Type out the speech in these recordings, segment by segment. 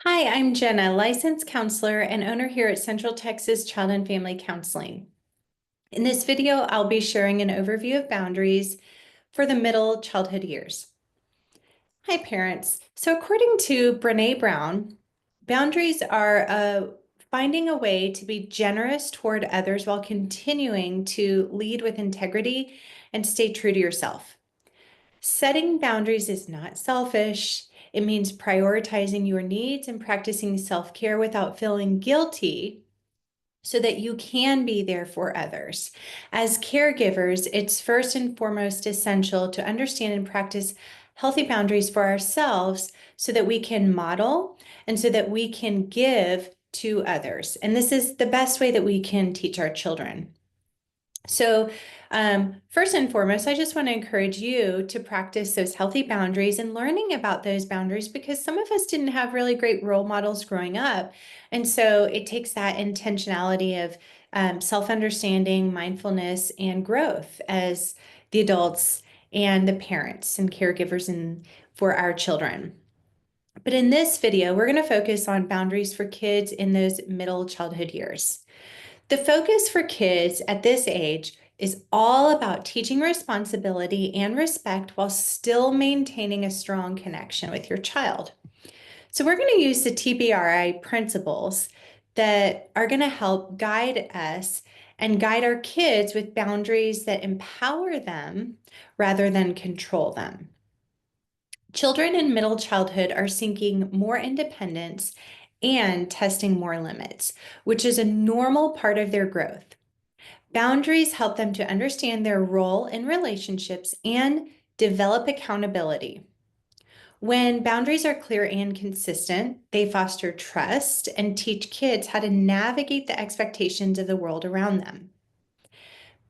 Hi, I'm Jenna, licensed counselor and owner here at Central Texas Child and Family Counseling. In this video, I'll be sharing an overview of boundaries for the middle childhood years. Hi, parents. So according to Brene Brown, boundaries are finding a way to be generous toward others while continuing to lead with integrity and stay true to yourself. Setting boundaries is not selfish. It means prioritizing your needs and practicing self-care without feeling guilty so that you can be there for others. As caregivers, it's first and foremost essential to understand and practice healthy boundaries for ourselves so that we can model and so that we can give to others. And this is the best way that we can teach our children. So, first and foremost, I just want to encourage you to practice those healthy boundaries and learning about those boundaries because some of us didn't have really great role models growing up. And so it takes that intentionality of self-understanding, mindfulness, and growth as the adults and the parents and caregivers for our children. But in this video, we're going to focus on boundaries for kids in those middle childhood years. The focus for kids at this age is all about teaching responsibility and respect while still maintaining a strong connection with your child. So we're going to use the TBRI principles that are going to help guide us and guide our kids with boundaries that empower them rather than control them. Children in middle childhood are seeking more independence and testing more limits, which is a normal part of their growth. Boundaries help them to understand their role in relationships and develop accountability. When boundaries are clear and consistent, they foster trust and teach kids how to navigate the expectations of the world around them.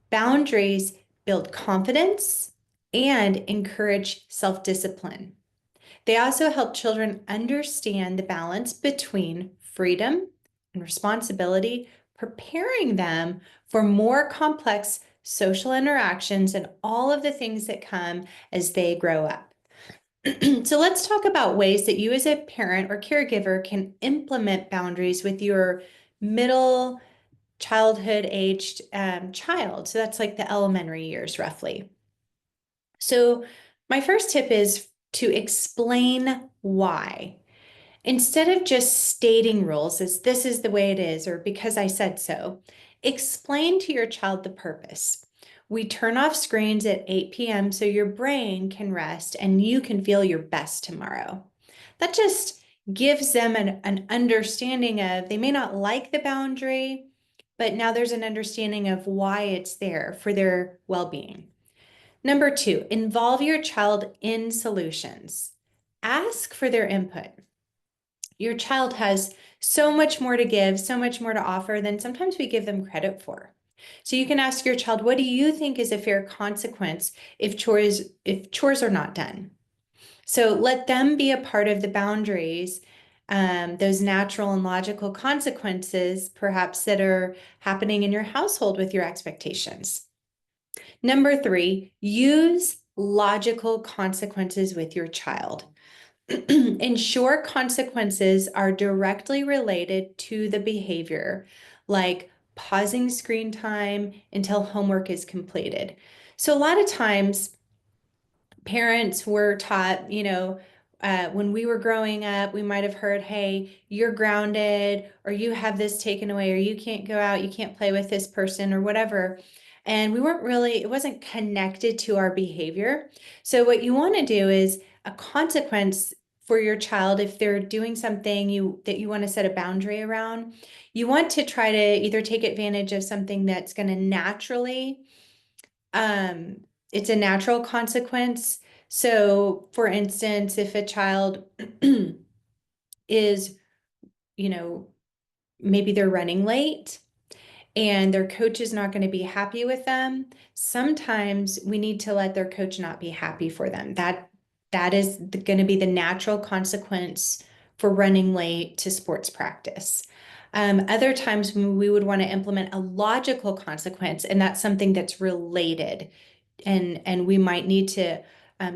Boundaries build confidence and encourage self-discipline. They also help children understand the balance between freedom and responsibility, preparing them for more complex social interactions and all of the things that come as they grow up. So let's talk about ways that you as a parent or caregiver can implement boundaries with your middle childhood aged child. So that's like the elementary years roughly. So my first tip is to explain why. Instead of just stating rules as this is the way it is or because I said so, explain to your child the purpose. We turn off screens at 8 p.m. so your brain can rest and you can feel your best tomorrow. That just gives them an understanding of they may not like the boundary, but now there's an understanding of why it's there for their well-being. Number two, involve your child in solutions. Ask for their input. Your child has so much more to give, so much more to offer than sometimes we give them credit for. So you can ask your child, what do you think is a fair consequence if chores are not done? So let them be a part of the boundaries, those natural and logical consequences, perhaps that are happening in your household with your expectations. Number three, use logical consequences with your child. Ensure consequences are directly related to the behavior, like pausing screen time until homework is completed. So a lot of times parents were taught, when we were growing up, we might have heard, hey, you're grounded, or you have this taken away, or you can't go out, you can't play with this person, or whatever. And it wasn't connected to our behavior. So what you want to do is a consequence for your child if they're doing something that you want to set a boundary around. You want to try to either take advantage of something that's going to naturally it's a natural consequence. So for instance, if a child is, you know, maybe they're running late and their coach is not going to be happy with them, sometimes we need to let their coach not be happy for them. That is going to be the natural consequence for running late to sports practice. Other times we would want to implement a logical consequence, and that's something that's related. And we might need to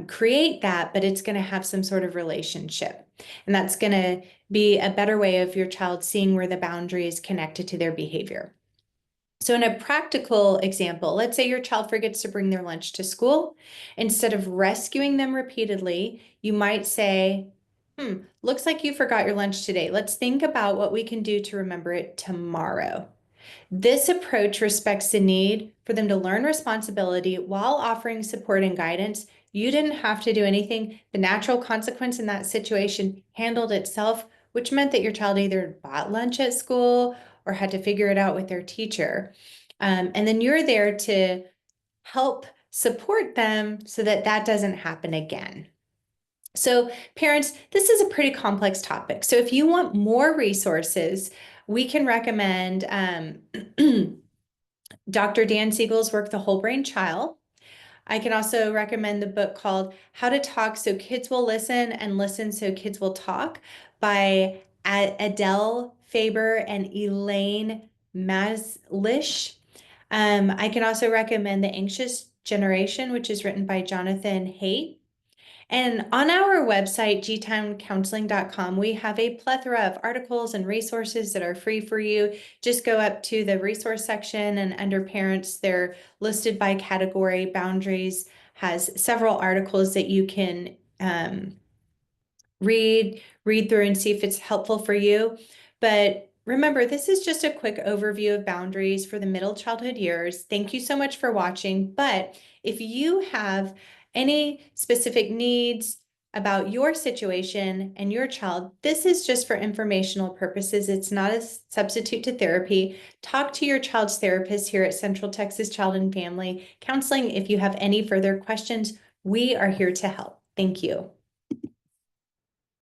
create that, but it's going to have some sort of relationship. And that's going to be a better way of your child seeing where the boundary is connected to their behavior. So in a practical example, let's say your child forgets to bring their lunch to school. Instead of rescuing them repeatedly, you might say, looks like you forgot your lunch today. Let's think about what we can do to remember it tomorrow. This approach respects the need for them to learn responsibility while offering support and guidance. You didn't have to do anything. The natural consequence in that situation handled itself, which meant that your child either bought lunch at school or had to figure it out with their teacher. And then you're there to help support them so that that doesn't happen again. So parents, this is a pretty complex topic. So if you want more resources, we can recommend Dr. Dan Siegel's work, The Whole Brain Child. I can also recommend the book called How to Talk So Kids Will Listen and Listen So Kids Will Talk by Adele Faber and Elaine Maslish. I can also recommend The Anxious Generation, which is written by Jonathan Haidt. And on our website, gtowncounseling.com, we have a plethora of articles and resources that are free for you. Just go up to the resource section, and under parents, they're listed by category. Boundaries has several articles that you can read through and see if it's helpful for you. But remember, this is just a quick overview of boundaries for the middle childhood years. Thank you so much for watching. But if you have any specific needs about your situation and your child, this is just for informational purposes. It's not a substitute to therapy. Talk to your child's therapist here at Central Texas Child and Family Counseling if you have any further questions. We are here to help. Thank you.